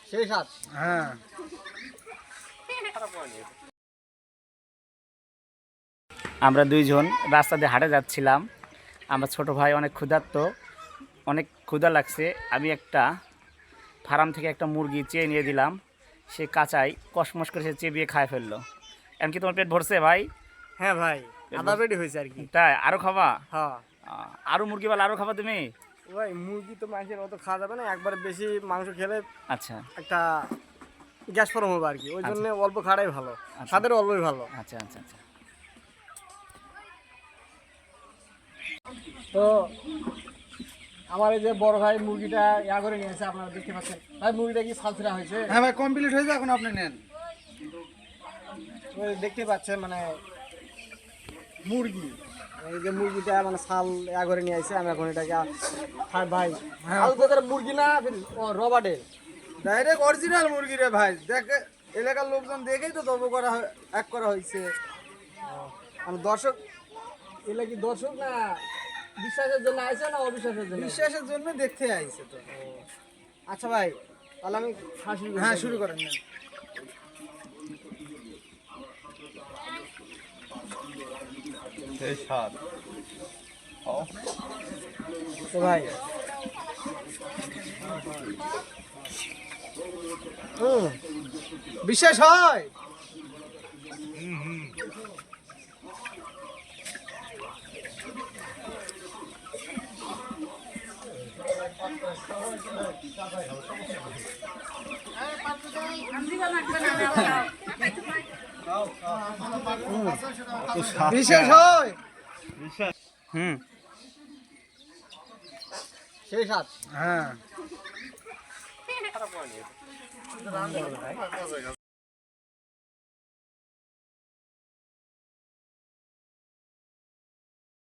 সেই সাত। হ্যাঁ। আমরা দুইজন রাস্তা দিয়ে হাঁটে যাচ্ছিলাম। আমার ছোট ভাই অনেক ক্ষুধার্ত, অনেক ক্ষুধা লাগছে। আমি একটা ফার্ম থেকে একটা মুরগি চেয়ে নিয়ে দিলাম, সে কাঁচাই কসমস করে সে চেবিয়ে খায় ফেললো। এমনকি তোমার পেট ভরছে ভাই? হ্যাঁ ভাই, আধা পেটি হয়েছে আর কি। তাই আরও খাবা? হ্যাঁ আরও মুরগি বলে আরও খাবা তুমি? ভাই, মুরগি তো মাংসের অত খাওয়া যাবে না, একবার বেশি মাংস খেলে আচ্ছা একটা গ্যাস ফর্ম হবে আর কি, ওই জন্য অল্প খাওয়াই ভালো, আচ্ছা। স্বাদের অল্পই ভালো। আচ্ছা আচ্ছা আচ্ছা। তো আমার এই যে বড় ভাই মুরগিটা ইয়া করে নিয়েছে, আপনারা দেখতে পাচ্ছেন ভাই। মুরগিটা কি ফালসিরা হয়েছে? হ্যাঁ ভাই, কমপ্লিট হয়েছে, এখন আপনি নেন। ওই দেখতে পাচ্ছেন মানে মুরগি, এই যে মুরগিটা মানে ছাল ইয়া করে নিয়ে আসছে। আমি এখন এটাকে খাই ভাই। আলু তোদের মুরগি না রবার্টের? ডাইরেক্ট অরিজিনাল মুরগি রে ভাই, দেখে এলাকার লোকজন দেখেই তো দব করা এক করা হয়েছে। মানে দর্শক, এগুলা কি দর্শক না বিশ্বাসের জন্য আইছে না অবিশ্বাসের জন্য? বিশ্বাসের জন্য দেখতে আইছে তো। আচ্ছা ভাই, তাহলে আমি খাওয়া শুরু করি। হ্যাঁ, শুরু করেন না। সেই স্বাদ। তো ভাই বিশ্বাস হয়? বিশ্বাস হয়? হুম। সেই সাত। হ্যাঁ।